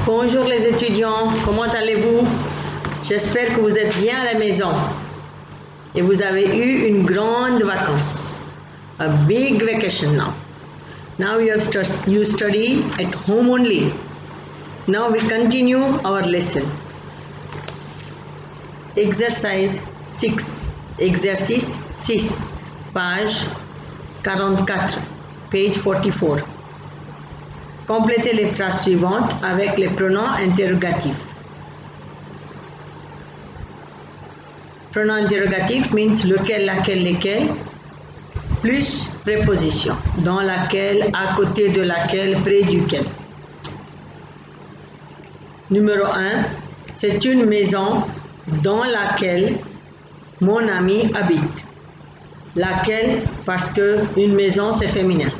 Bonjour les étudiants, comment allez-vous? J'espère que vous êtes bien à la maison et vous avez eu une grande vacance, a big vacation now. Now you study at home only. Now we continue our lesson. Exercice 6, exercice 6, page 44, page 44. Complétez les phrases suivantes avec les pronoms interrogatifs. Pronom interrogatif means lequel, laquelle, lesquels, plus préposition, dans laquelle, à côté de laquelle, près duquel. Numéro 1, c'est une maison dans laquelle mon ami habite. Laquelle, parce que une maison c'est féminin.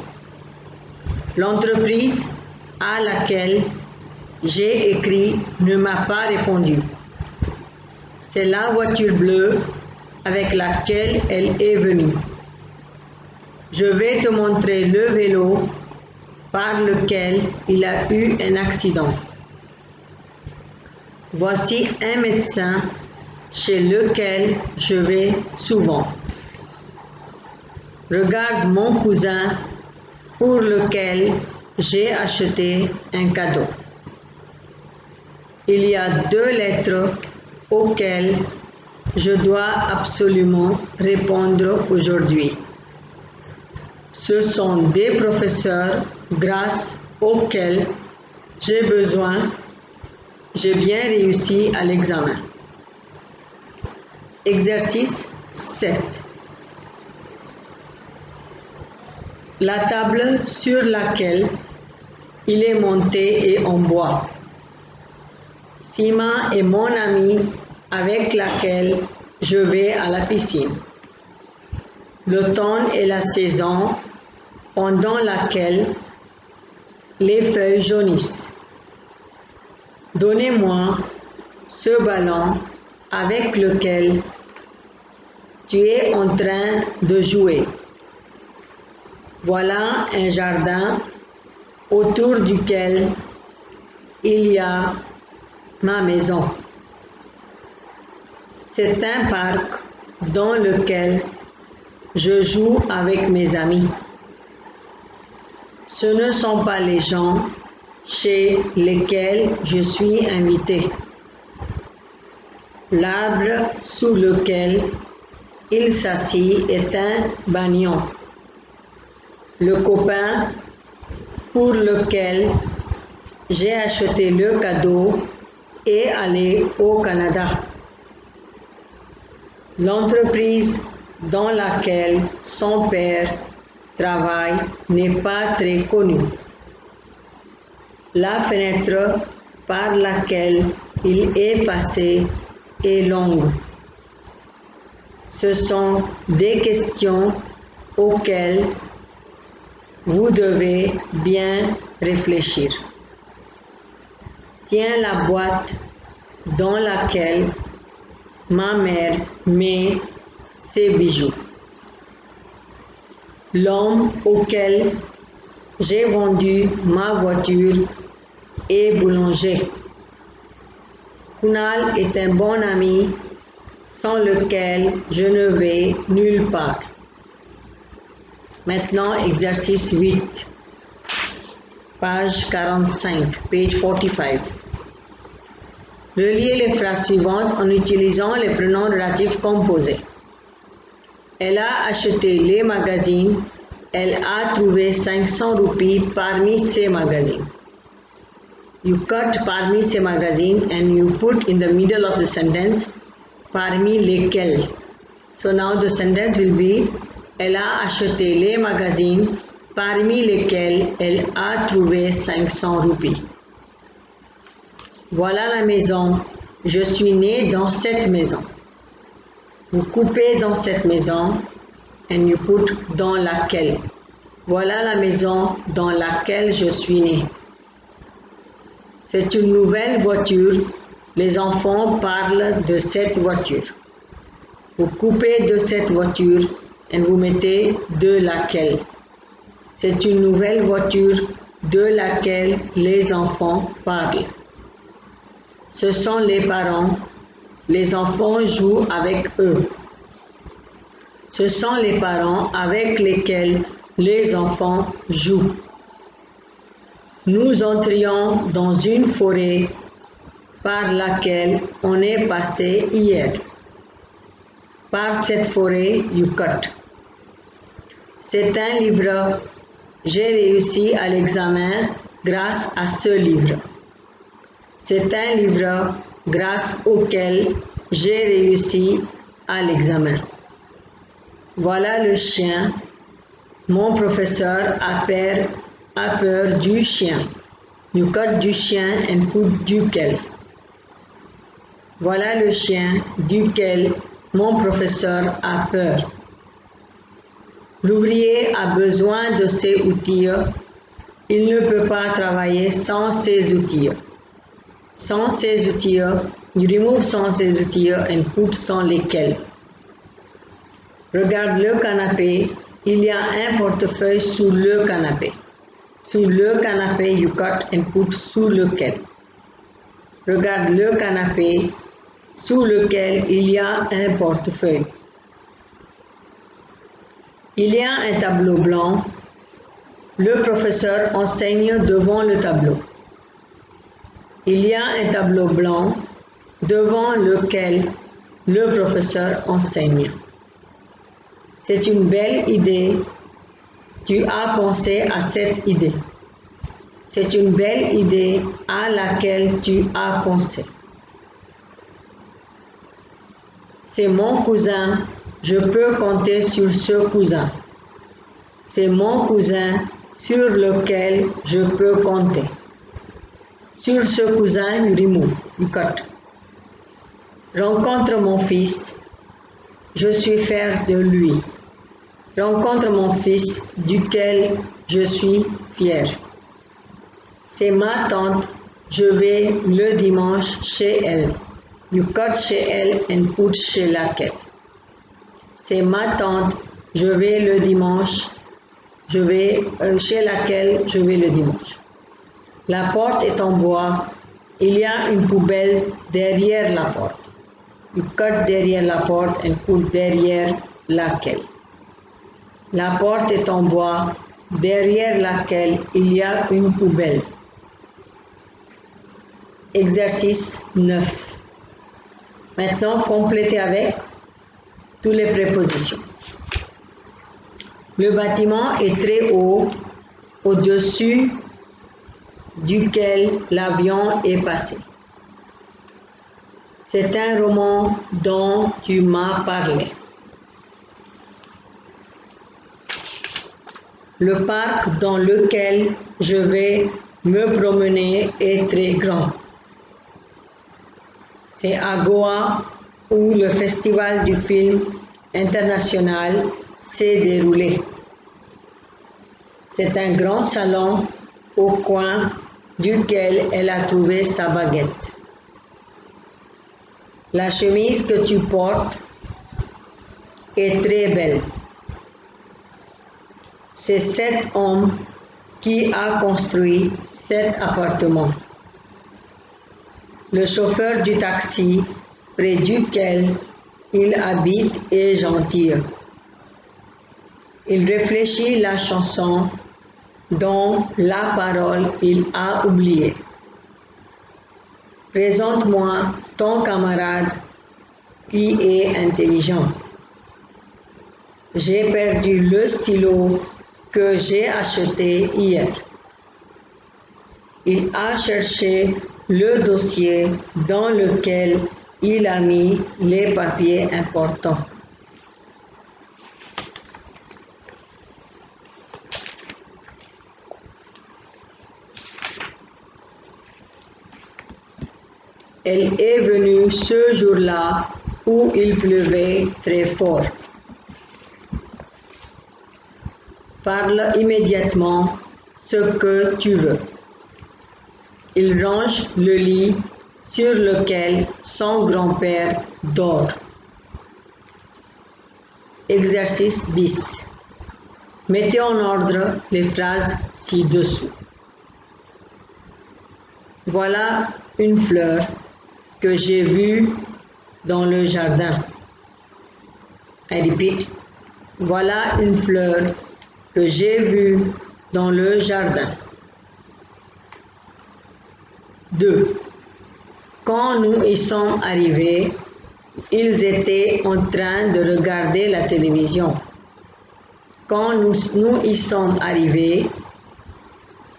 L'entreprise à laquelle j'ai écrit ne m'a pas répondu. C'est la voiture bleue avec laquelle elle est venue. Je vais te montrer le vélo par lequel il a eu un accident. Voici un médecin chez lequel je vais souvent. Regarde mon cousin pour lequel j'ai acheté un cadeau. Il y a 2 lettres auxquelles je dois absolument répondre aujourd'hui. Ce sont des professeurs grâce auxquels j'ai bien réussi à l'examen. Exercice 7. La table sur laquelle il est monté est en bois. Sima est mon amie avec laquelle je vais à la piscine. L'automne est la saison pendant laquelle les feuilles jaunissent. Donnez-moi ce ballon avec lequel tu es en train de jouer. Voilà un jardin autour duquel il y a ma maison. C'est un parc dans lequel je joue avec mes amis. Ce ne sont pas les gens chez lesquels je suis invité. L'arbre sous lequel il s'assit est un banyan. Le copain pour lequel j'ai acheté le cadeau est allé au Canada. L'entreprise dans laquelle son père travaille n'est pas très connue. La fenêtre par laquelle il est passé est longue. Ce sont des questions auxquelles vous devez bien réfléchir. Tiens la boîte dans laquelle ma mère met ses bijoux. L'homme auquel j'ai vendu ma voiture est boulanger. Kunal est un bon ami sans lequel je ne vais nulle part. Maintenant, exercice 8, page 45, page 45. Reliez les phrases suivantes en utilisant les pronoms relatifs composés. Elle a acheté les magazines. Elle a trouvé 500 roupies parmi ces magazines. You cut parmi ces magazines and you put in the middle of the sentence parmi lesquels. So now the sentence will be elle a acheté les magazines parmi lesquels elle a trouvé 500 roupies. Voilà la maison. Je suis né dans cette maison. Vous coupez dans cette maison and you put dans laquelle. Voilà la maison dans laquelle je suis né. C'est une nouvelle voiture. Les enfants parlent de cette voiture. Vous coupez de cette voiture et vous mettez de laquelle. C'est une nouvelle voiture de laquelle les enfants parlent. Ce sont les parents. Les enfants jouent avec eux. Ce sont les parents avec lesquels les enfants jouent. Nous entrions dans une forêt par laquelle on est passé hier. Par cette forêt, you cut. C'est un livre. J'ai réussi à l'examen grâce à ce livre. C'est un livre grâce auquel j'ai réussi à l'examen. Voilà le chien. Mon professeur a peur du chien. You cut du chien and put duquel. Voilà le chien duquel mon professeur a peur. L'ouvrier a besoin de ses outils. Il ne peut pas travailler sans ses outils. Sans ses outils, you remove sans ses outils and put sans lesquels. Regarde le canapé, il y a un portefeuille sous le canapé. Sous le canapé, you cut and put sous lequel. Regarde le canapé, sous lequel il y a un portefeuille. Il y a un tableau blanc. Le professeur enseigne devant le tableau. Il y a un tableau blanc devant lequel le professeur enseigne. C'est une belle idée. Tu as pensé à cette idée. C'est une belle idée à laquelle tu as pensé. C'est mon cousin. Je peux compter sur ce cousin. C'est mon cousin sur lequel je peux compter. Sur ce cousin, you remove, you cut. Rencontre mon fils. Je suis fier de lui. Rencontre mon fils duquel je suis fier. C'est ma tante. Je vais le dimanche chez elle. You cut chez elle and put chez laquelle. C'est ma tante. Je vais le dimanche. Je vais chez laquelle je vais le dimanche. La porte est en bois. Il y a une poubelle derrière la porte. You cut derrière la porte and put derrière laquelle. La porte est en bois derrière laquelle il y a une poubelle. Exercice 9. Maintenant, complétez avec toutes les prépositions. Le bâtiment est très haut, au-dessus duquel l'avion est passé. C'est un roman dont tu m'as parlé. Le parc dans lequel je vais me promener est très grand. C'est à Goa où le festival du film international s'est déroulé. C'est un grand salon au coin duquel elle a trouvé sa baguette. La chemise que tu portes est très belle. C'est cet homme qui a construit cet appartement. Le chauffeur du taxi près duquel il habite est gentil. Il réfléchit la chanson dont la parole il a oublié. Présente-moi ton camarade qui est intelligent. J'ai perdu le stylo que j'ai acheté hier. Il a cherché le dossier dans lequel il a mis les papiers importants. Elle est venue ce jour-là où il pleuvait très fort. Parle immédiatement ce que tu veux. Il range le lit sur lequel son grand-père dort. Exercice 10. Mettez en ordre les phrases ci-dessous. Voilà une fleur. que j'ai vue dans le jardin. I repeat. Voilà une fleur que j'ai vue dans le jardin. 2. Quand nous y sommes arrivés, ils étaient en train de regarder la télévision. Quand nous y sommes arrivés,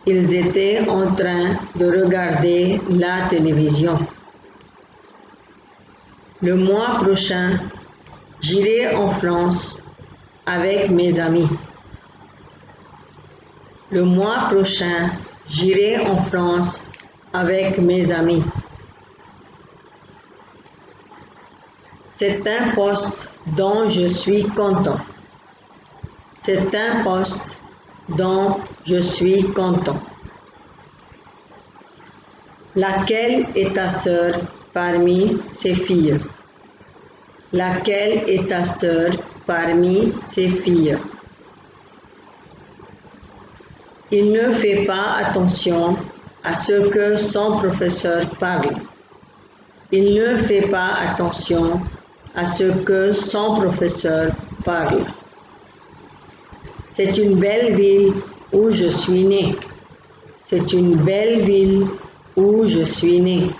ils étaient en train de regarder la télévision. Le mois prochain, j'irai en France avec mes amis. Le mois prochain, j'irai en France avec mes amis. C'est un poste dont je suis content. C'est un poste dont je suis content. Laquelle est ta sœur parmi ses filles? Laquelle est ta sœur parmi ses filles? Il ne fait pas attention à ce que son professeur parle. Il ne fait pas attention à ce que son professeur parle. C'est une belle ville où je suis né. C'est une belle ville où je suis né.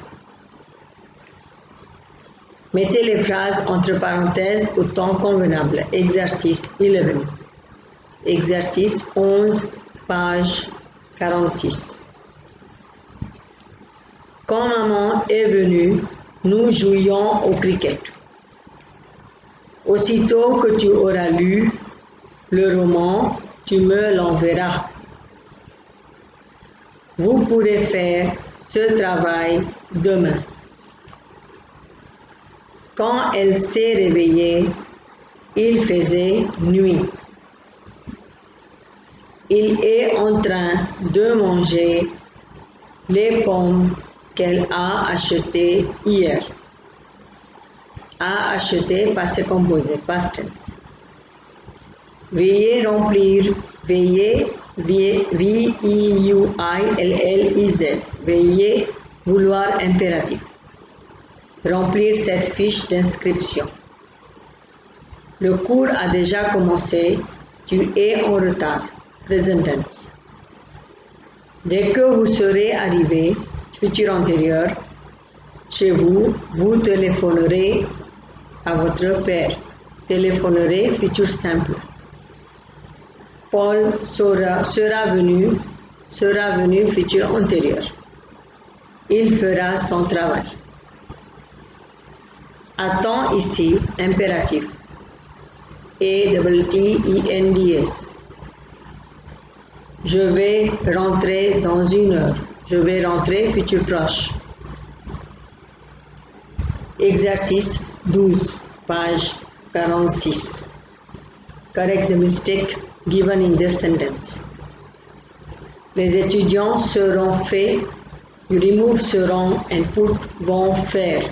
Mettez les phrases entre parenthèses au temps convenable. Exercice 11. Exercice 11, page 46. Quand maman est venue, nous jouions au cricket. Aussitôt que tu auras lu le roman, tu me l'enverras. Vous pourrez faire ce travail demain. Quand elle s'est réveillée, il faisait nuit. Il est en train de manger les pommes qu'elle a achetées hier. A acheté, passé composé, past tense. Veuillez remplir, veuillez, V-I-U-I-L-L-I-Z. Veuillez, vouloir impératif. Remplir cette fiche d'inscription. Le cours a déjà commencé, tu es en retard. Present tense. Dès que vous serez arrivé, futur antérieur, chez vous, vous téléphonerez à votre père. Téléphonerez, futur simple. Paul sera venu, futur antérieur. Il fera son travail. Attends ici, impératif. A-T-T-E-N-D-S. Je vais rentrer dans 1 heure. Je vais rentrer, futur proche. Exercice 12, page 46. Correct the mistake given in this sentence. Les étudiants seront faits, you remove seront and put vont faire.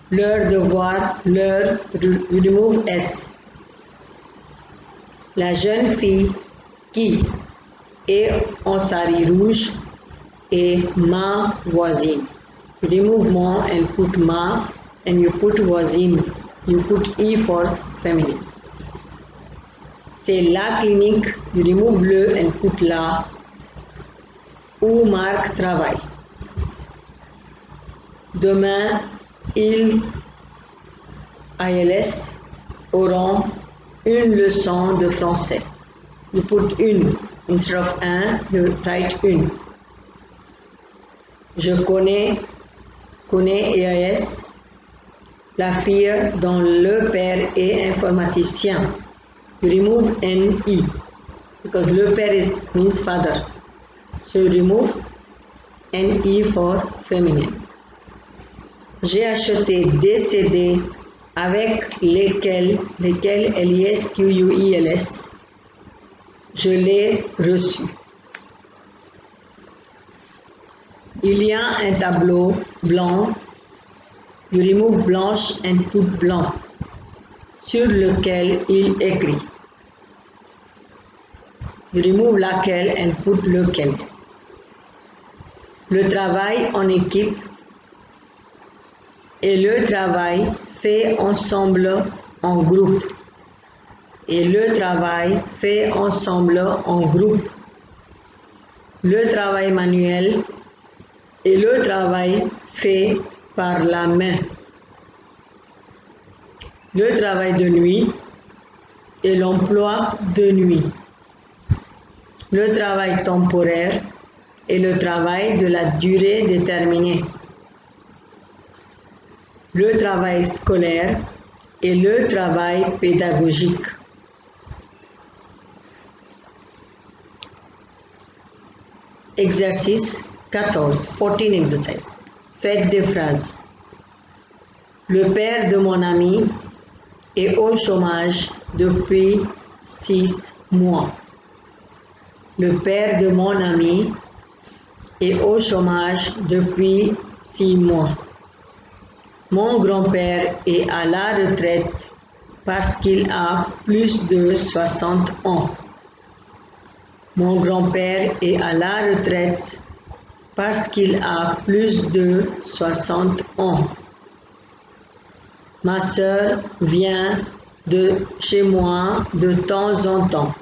Leur devoir, leur, you remove s. La jeune fille qui est en sari rouge est ma voisine. You remove mon and put ma and you put voisine. You put e for feminine. C'est la clinique, you remove le and put la, où Marc travaille. Demain, ils, ILS, auront une leçon de français. You put une, instead of un, you write une. Je connais EAS, la fille dont le père est informaticien. You remove NE, because le père means father. So you remove NE for feminine. J'ai acheté des CD avec lesquels LISQUILS. Je l'ai reçu. Il y a un tableau blanc, you remove blanche and put blanc, sur lequel il écrit. You remove laquelle and put lequel. Le travail en équipe et le travail fait ensemble en groupe. Et le travail fait ensemble en groupe. Le travail manuel et le travail fait par la main. Le travail de nuit et l'emploi de nuit. Le travail temporaire et le travail de la durée déterminée. Le travail scolaire et le travail pédagogique. Exercice 14, 14 exercice. Faites des phrases. Le père de mon ami est au chômage depuis 6 mois. Le père de mon ami est au chômage depuis 6 mois. Mon grand-père est à la retraite parce qu'il a plus de 60 ans. Mon grand-père est à la retraite parce qu'il a plus de 60 ans. Ma sœur vient de chez moi de temps en temps.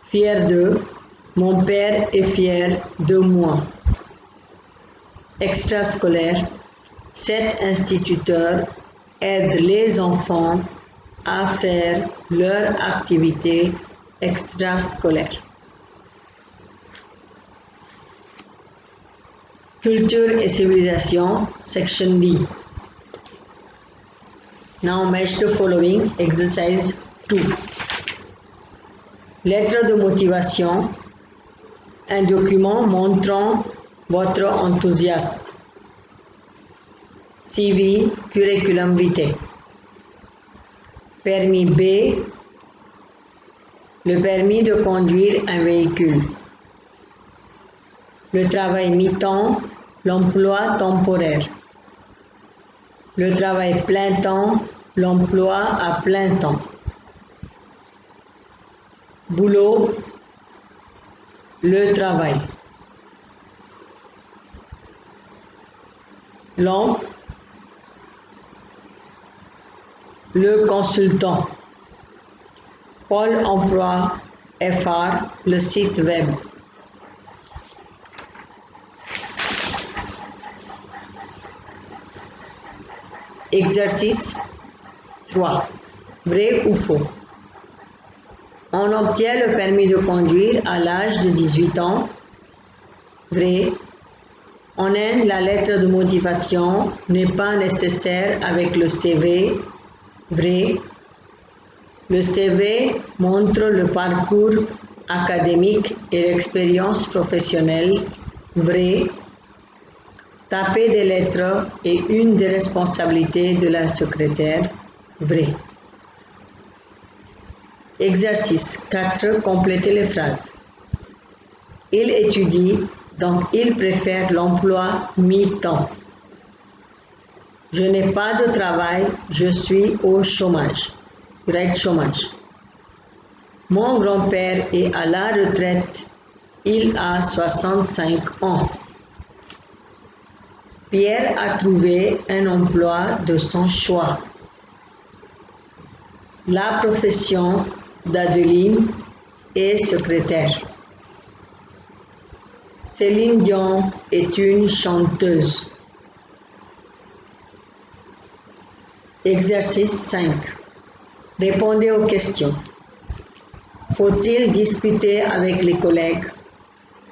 Fier d'eux, mon père est fier de moi. Extrascolaire, cet instituteur aide les enfants à faire leur activité extrascolaire. Culture et civilisation, section D. Now match the following exercise 2. Lettre de motivation, un document montrant votre enthousiasme. CV, curriculum vitae. Permis B, le permis de conduire un véhicule. Le travail mi-temps, l'emploi temporaire. Le travail plein temps, l'emploi à plein temps. Boulot, le travail. Lampe, le consultant. Pôle emploi FR, le site web. Exercice 3. Vrai ou faux? On obtient le permis de conduire à l'âge de 18 ans. Vrai. En Inde, la lettre de motivation n'est pas nécessaire avec le CV. Vrai. Le CV montre le parcours académique et l'expérience professionnelle. Vrai. Taper des lettres est une des responsabilités de la secrétaire. Vrai. Exercice 4. Complétez les phrases. Il étudie, donc il préfère l'emploi mi-temps. Je n'ai pas de travail, je suis au chômage. Right, chômage. Mon grand-père est à la retraite, il a 65 ans. Pierre a trouvé un emploi de son choix. La profession d'Adeline est secrétaire. Céline Dion est une chanteuse. Exercice 5. Répondez aux questions. Faut-il discuter avec les collègues?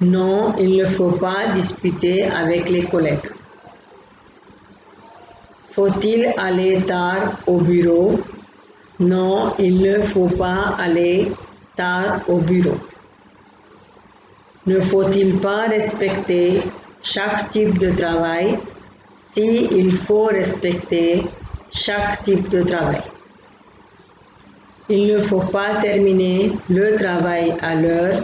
Non, il ne faut pas discuter avec les collègues. Faut-il aller tard au bureau? Non, il ne faut pas aller tard au bureau. Ne faut-il pas respecter chaque type de travail? Si, il faut respecter chaque type de travail. Il ne faut pas terminer le travail à l'heure.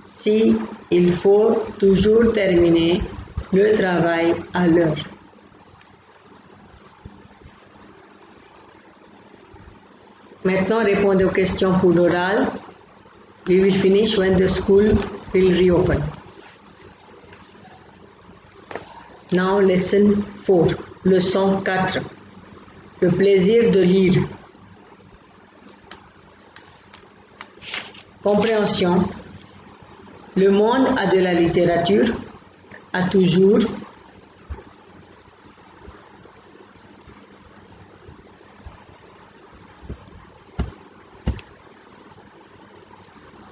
Si, il faut toujours terminer le travail à l'heure. Maintenant, répondez aux questions pour l'oral. We will finish when the school will reopen. Now lesson 4, leçon 4. Le plaisir de lire. Compréhension. Le monde a de la littérature, a toujours.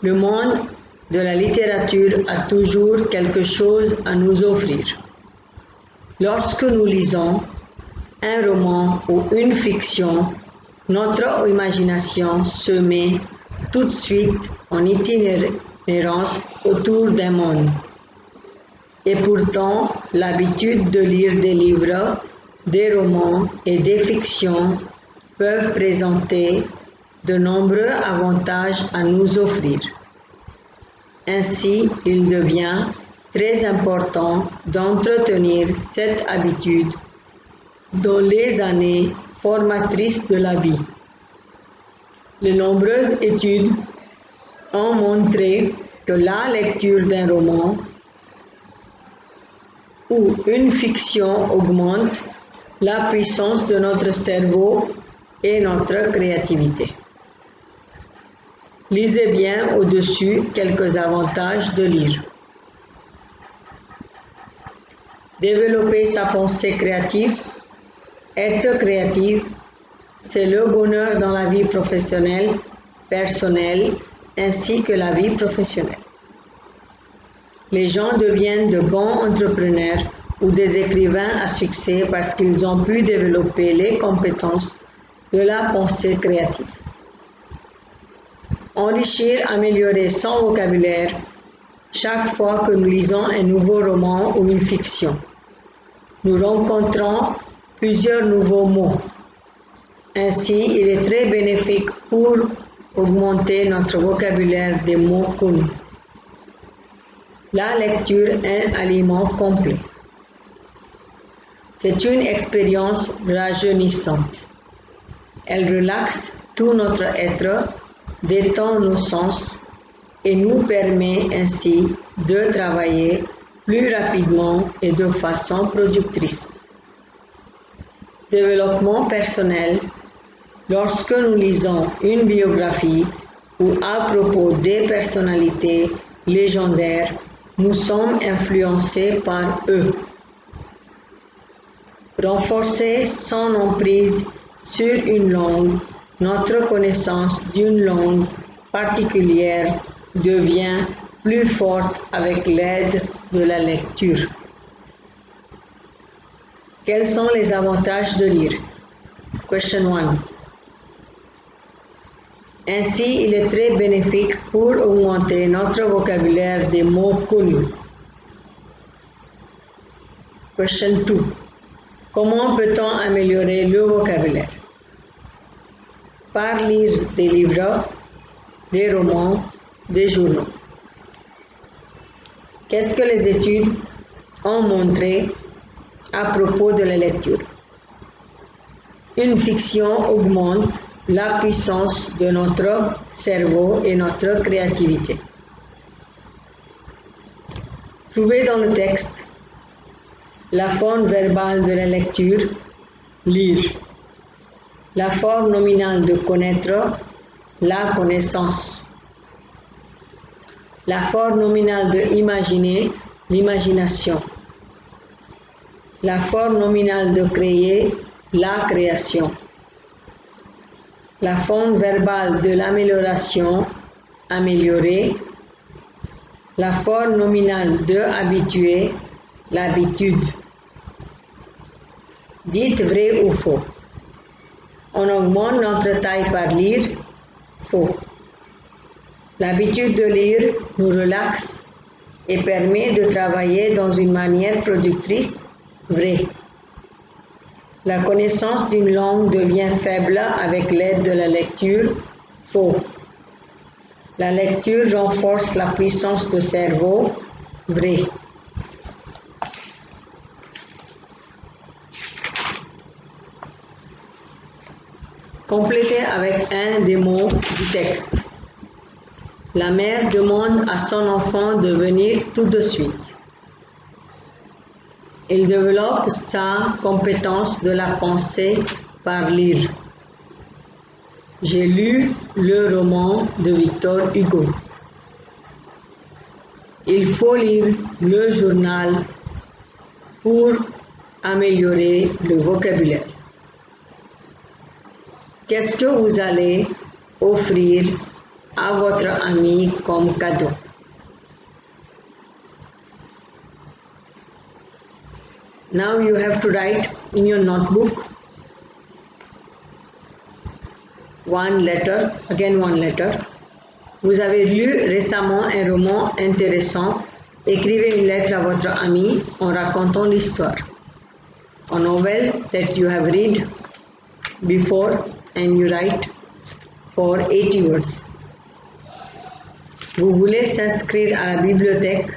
Le monde de la littérature a toujours quelque chose à nous offrir. Lorsque nous lisons un roman ou une fiction, notre imagination se met tout de suite en itinérance autour d'un monde. Et pourtant, l'habitude de lire des livres, des romans et des fictions peuvent présenter de nombreux avantages à nous offrir. Ainsi, il devient très important d'entretenir cette habitude dans les années formatrices de la vie. De nombreuses études ont montré que la lecture d'un roman ou une fiction augmente la puissance de notre cerveau et notre créativité. Lisez bien au-dessus quelques avantages de lire. Développer sa pensée créative. Être créatif, c'est le bonheur dans la vie professionnelle, personnelle, ainsi que la vie professionnelle. Les gens deviennent de bons entrepreneurs ou des écrivains à succès parce qu'ils ont pu développer les compétences de la pensée créative. Enrichir, améliorer son vocabulaire chaque fois que nous lisons un nouveau roman ou une fiction. Nous rencontrons plusieurs nouveaux mots. Ainsi, il est très bénéfique pour augmenter notre vocabulaire des mots connus. La lecture est un aliment complet. C'est une expérience rajeunissante. Elle relaxe tout notre être, détend nos sens et nous permet ainsi de travailler plus rapidement et de façon productrice. Développement personnel. Lorsque nous lisons une biographie ou à propos des personnalités légendaires, nous sommes influencés par eux. Renforcer son emprise sur une langue, notre connaissance d'une langue particulière devient plus forte avec l'aide de la lecture. Quels sont les avantages de lire? Question 1. Ainsi, il est très bénéfique pour augmenter notre vocabulaire des mots connus. Question 2. Comment peut-on améliorer le vocabulaire? Par lire des livres, des romans, des journaux. Qu'est-ce que les études ont montré à propos de la lecture? Une fiction augmente la puissance de notre cerveau et notre créativité. Trouvez dans le texte la forme verbale de la lecture, lire. La forme nominale de connaître, la connaissance. La forme nominale de imaginer, l'imagination. La forme nominale de créer, la création. La forme verbale de l'amélioration, améliorer. La forme nominale de habituer, l'habitude. Dites vrai ou faux. On augmente notre taille par lire, faux. L'habitude de lire nous relaxe et permet de travailler dans une manière productrice, vrai. La connaissance d'une langue devient faible avec l'aide de la lecture, faux. La lecture renforce la puissance du cerveau, vrai. Complétez avec un des mots du texte. La mère demande à son enfant de venir tout de suite. Il développe sa compétence de la pensée par lire. J'ai lu le roman de Victor Hugo. Il faut lire le journal pour améliorer le vocabulaire. Qu'est-ce que vous allez offrir à votre ami comme cadeau? Now you have to write in your notebook one letter, again one letter. Vous avez lu récemment un roman intéressant. Écrivez une lettre à votre ami en racontant l'histoire. A novel that you have read before and you write for 80 words. Vous voulez s'inscrire à la bibliothèque.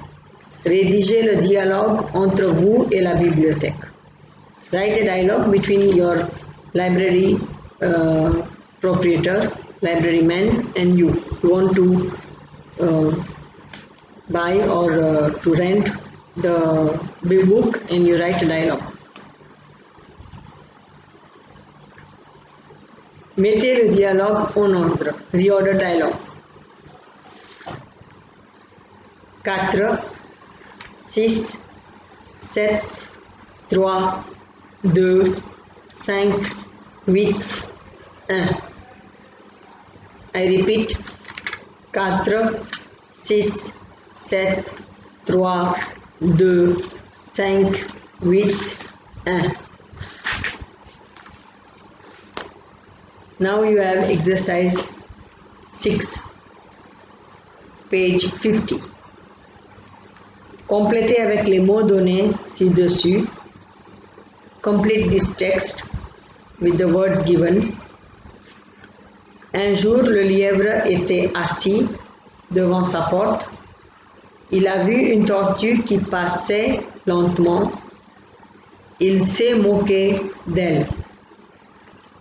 Rédigez le dialogue entre vous et la bibliothèque. Write a dialogue between your library proprietor, libraryman, and you. You want to buy or to rent the book and you write a dialogue. Mettez le dialogue en ordre. Reorder dialogue. 4, 6, 7, 3, 2, 5, 8, 1. I repeat. 4, 6, 7, 3, 2, 5, 8, 1. Now you have exercise 6, page 50. Complétez avec les mots donnés ci-dessus. Complete this text with the words given. Un jour, le lièvre était assis devant sa porte. Il a vu une tortue qui passait lentement. Il s'est moqué d'elle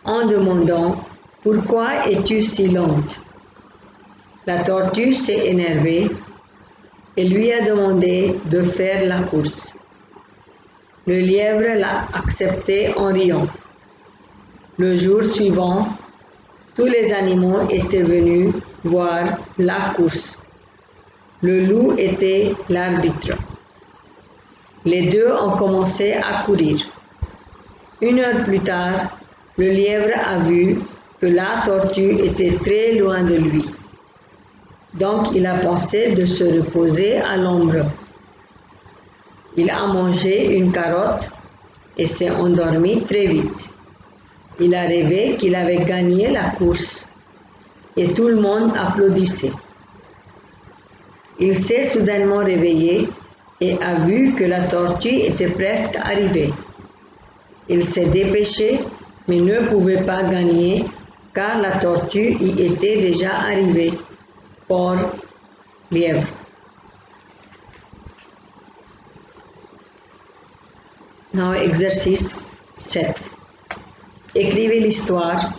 en demandant « Pourquoi es-tu si lente ?» La tortue s'est énervée et lui a demandé de faire la course. Le lièvre l'a accepté en riant. Le jour suivant, tous les animaux étaient venus voir la course. Le loup était l'arbitre. Les deux ont commencé à courir. 1 heure plus tard, le lièvre a vu que la tortue était très loin de lui. Donc il a pensé de se reposer à l'ombre. Il a mangé une carotte et s'est endormi très vite. Il a rêvé qu'il avait gagné la course et tout le monde applaudissait. Il s'est soudainement réveillé et a vu que la tortue était presque arrivée. Il s'est dépêché mais ne pouvait pas gagner car la tortue y était déjà arrivée. Pauvre lièvre. Now exercice 7. Écrivez l'histoire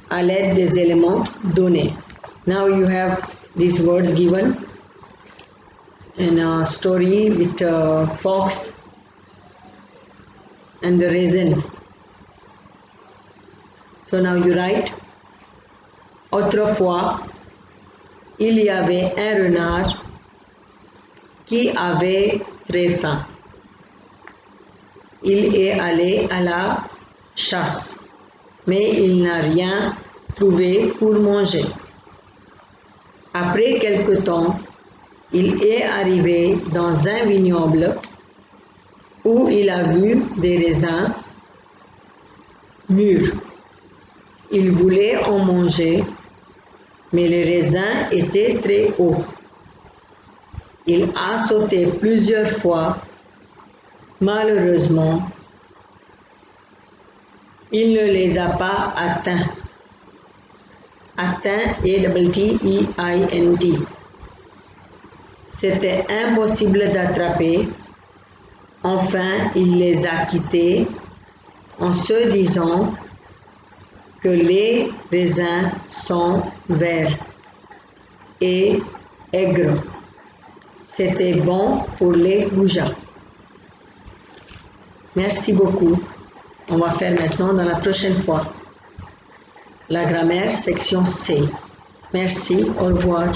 à l'aide des éléments donnés. Now you have these words given in a story with a fox and the raisin. So now you write. Autrefois, il y avait un renard qui avait très faim. Il est allé à la chasse, mais il n'a rien trouvé pour manger. Après quelque temps, il est arrivé dans un vignoble où il a vu des raisins mûrs. Il voulait en manger, mais les raisins étaient très hauts. Il a sauté plusieurs fois. Malheureusement, il ne les a pas atteints. Atteint, A-T-T-E-I-N-T. C'était impossible d'attraper. Enfin, il les a quittés en se disant que les raisins sont verts et aigres. C'était bon pour les goujats. Merci beaucoup. On va faire maintenant dans la prochaine fois. La grammaire, section C. Merci, au revoir.